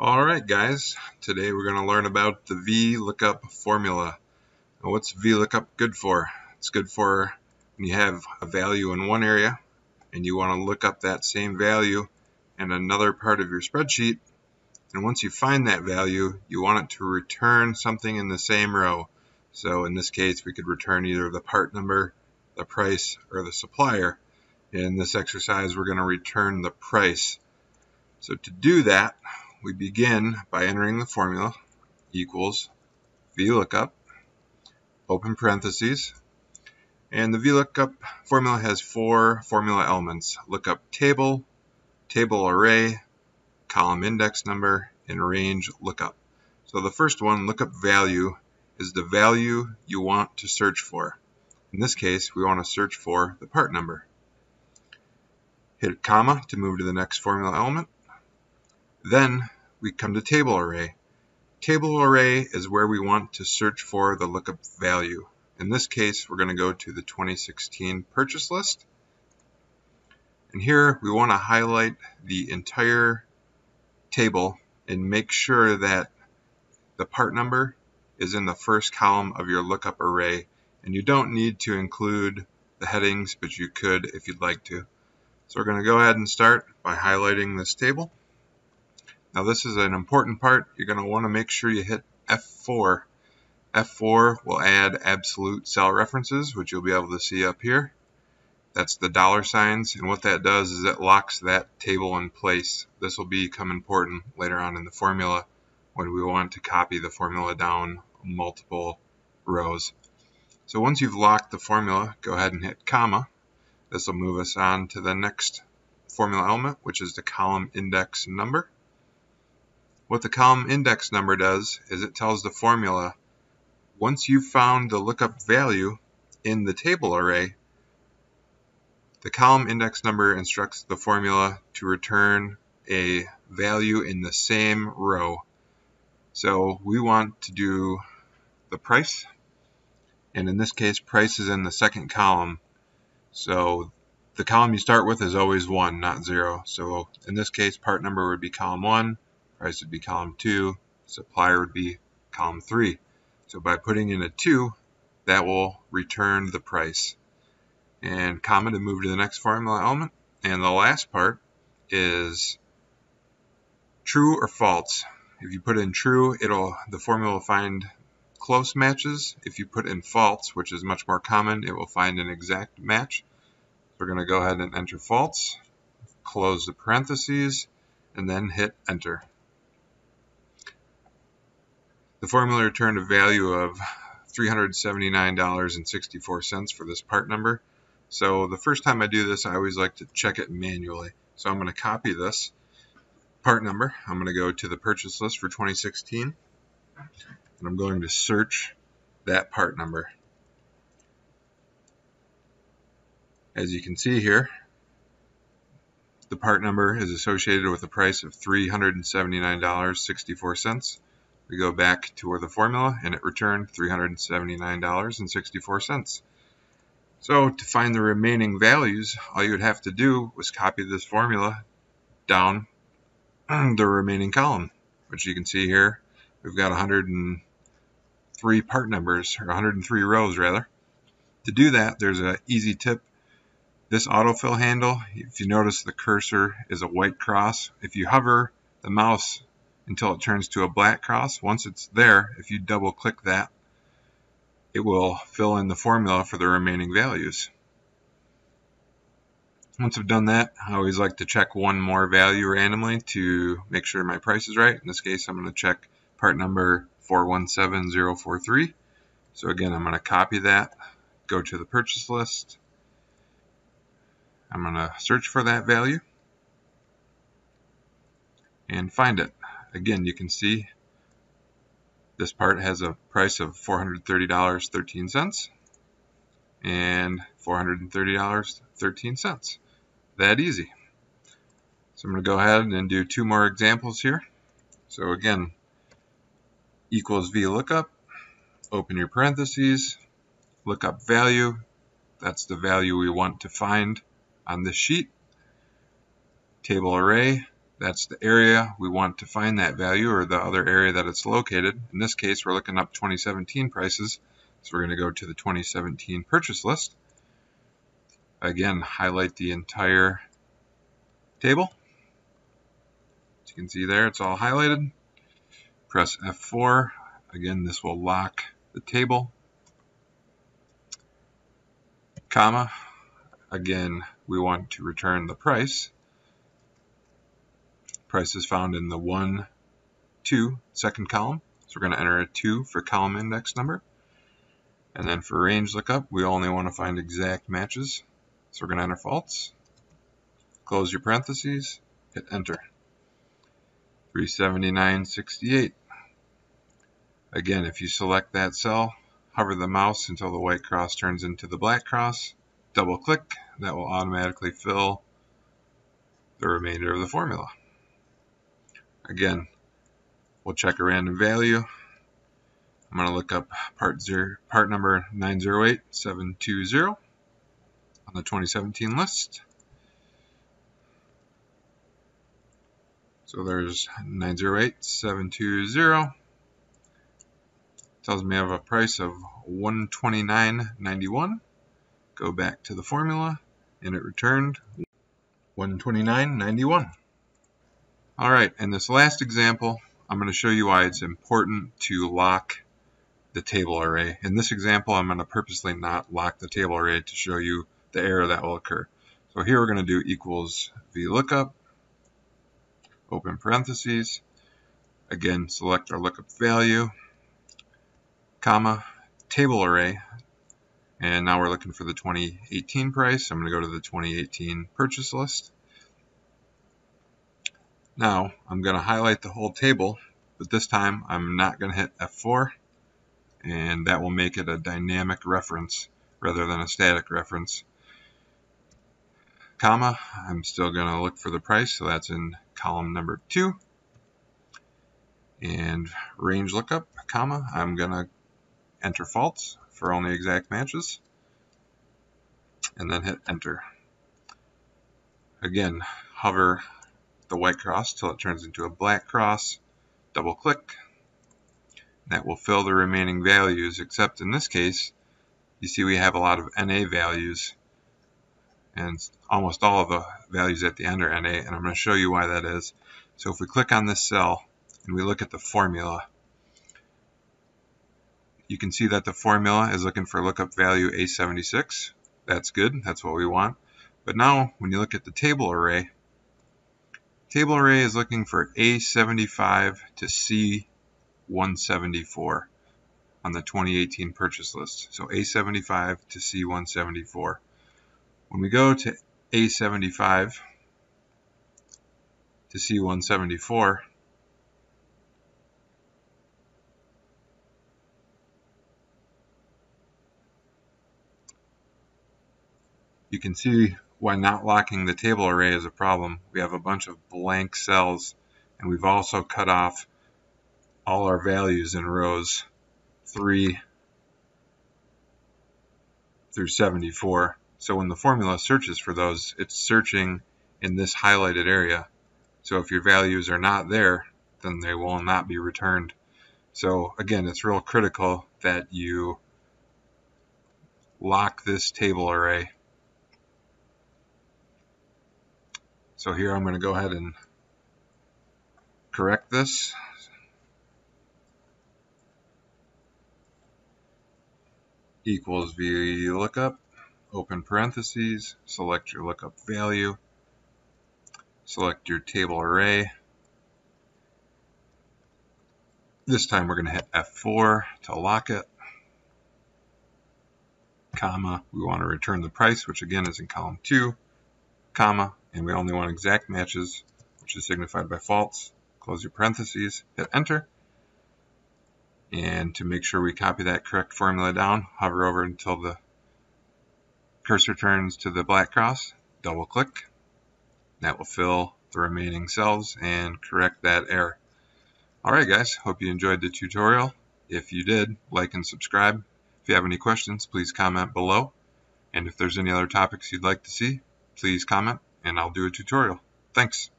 Alright guys, today we're going to learn about the Vlookup formula. Now, what's Vlookup good for? It's good for when you have a value in one area and you want to look up that same value in another part of your spreadsheet, and once you find that value you want it to return something in the same row. So in this case we could return either the part number, the price, or the supplier. In this exercise we're going to return the price. So to do that, we begin by entering the formula equals Vlookup, open parentheses, and the Vlookup formula has four formula elements: lookup table, table array, column index number, and range lookup. So the first one, lookup value, is the value you want to search for. In this case, we want to search for the part number. Hit comma to move to the next formula element. Then we come to table array. Table array is where we want to search for the lookup value. In this case, we're going to go to the 2016 purchase list. And here we want to highlight the entire table and make sure that the part number is in the first column of your lookup array. And you don't need to include the headings, but you could if you'd like to. So we're going to go ahead and start by highlighting this table. Now this is an important part. You're going to want to make sure you hit F4. F4 will add absolute cell references, which you'll be able to see up here. That's the dollar signs, and what that does is it locks that table in place. This will become important later on in the formula when we want to copy the formula down multiple rows. So once you've locked the formula, go ahead and hit comma. This will move us on to the next formula element, which is the column index number. What the column index number does is it tells the formula, once you've found the lookup value in the table array, the column index number instructs the formula to return a value in the same row. So we want to do the price, and in this case price is in the second column. So the column you start with is always 1, not 0. So in this case part number would be column 1, price would be column 2, supplier would be column 3. So by putting in a 2, that will return the price. And comma to move to the next formula element. And the last part is true or false. If you put in true, the formula will find close matches. If you put in false, which is much more common, it will find an exact match. So we're going to go ahead and enter false, close the parentheses, and then hit enter. The formula returned a value of $379.64 for this part number. So the first time I do this, I always like to check it manually. So I'm going to copy this part number. I'm going to go to the purchase list for 2016, and I'm going to search that part number. As you can see here, the part number is associated with a price of $379.64. We go back to the formula and it returned $379.64. So to find the remaining values, all you would have to do was copy this formula down the remaining column, which you can see here. We've got 103 part numbers, or 103 rows rather. To do that, there's an easy tip. This autofill handle, if you notice the cursor is a white cross. If you hover the mouse until it turns to a black cross, once it's there, if you double click that, it will fill in the formula for the remaining values. Once I've done that, I always like to check one more value randomly to make sure my price is right. In this case, I'm going to check part number 417043. So again, I'm going to copy that, go to the purchase list. I'm going to search for that value and find it. Again, you can see this part has a price of $430.13 and $430.13. That easy. So I'm going to go ahead and do two more examples here. So again, equals Vlookup, open your parentheses, lookup value, that's the value we want to find on this sheet. Table array, That's the area we want to find that value, or the other area that it's located. In this case, we're looking up 2017 prices, so we're going to go to the 2017 purchase list. Again, highlight the entire table. As you can see there, it's all highlighted. Press F4. Again, this will lock the table. Comma. Again, we want to return the price. Price is found in the 1, 2 second column. So we're going to enter a 2 for column index number. And then for range lookup, we only want to find exact matches. So we're going to enter false. Close your parentheses, hit enter. 379.68. Again, if you select that cell, hover the mouse until the white cross turns into the black cross, double click, that will automatically fill the remainder of the formula. Again, we'll check a random value. I'm going to look up part number 908720 on the 2017 list. So there's 908720. Tells me I have a price of $129.91. Go back to the formula, and it returned $129.91. Alright, in this last example, I'm going to show you why it's important to lock the table array. In this example, I'm going to purposely not lock the table array to show you the error that will occur. So here we're going to do equals Vlookup, open parentheses, again select our lookup value, comma, table array, and now we're looking for the 2018 price. I'm going to go to the 2018 purchase list. Now I'm going to highlight the whole table, but this time I'm not going to hit F4, and that will make it a dynamic reference rather than a static reference. Comma, I'm still going to look for the price, so that's in column number 2. And range lookup, comma, I'm going to enter false for only exact matches, and then hit enter. Again, hover the white cross till it turns into a black cross, double click. That will fill the remaining values, except in this case, you see we have a lot of NA values, and almost all of the values at the end are NA, and I'm going to show you why that is. So if we click on this cell and we look at the formula, you can see that the formula is looking for lookup value A76. That's good, that's what we want. But now when you look at the table array is looking for A75 to C174 on the 2018 purchase list. So A75 to C174. When we go to A75 to C174, you can see why not locking the table array is a problem. We have a bunch of blank cells, and we've also cut off all our values in rows 3 through 74. So when the formula searches for those, it's searching in this highlighted area. So if your values are not there, then they will not be returned. So again, it's real critical that you lock this table array. So here I'm going to go ahead and correct this. Equals Vlookup, open parentheses, select your lookup value, select your table array. This time we're going to hit F4 to lock it, comma, we want to return the price, which again is in column 2, comma, and we only want exact matches, which is signified by false. Close your parentheses, hit enter. And to make sure we copy that correct formula down, hover over until the cursor turns to the black cross, double click. That will fill the remaining cells and correct that error. Alright guys, hope you enjoyed the tutorial. If you did, like and subscribe. If you have any questions, please comment below. And if there's any other topics you'd like to see, please comment and I'll do a tutorial. Thanks.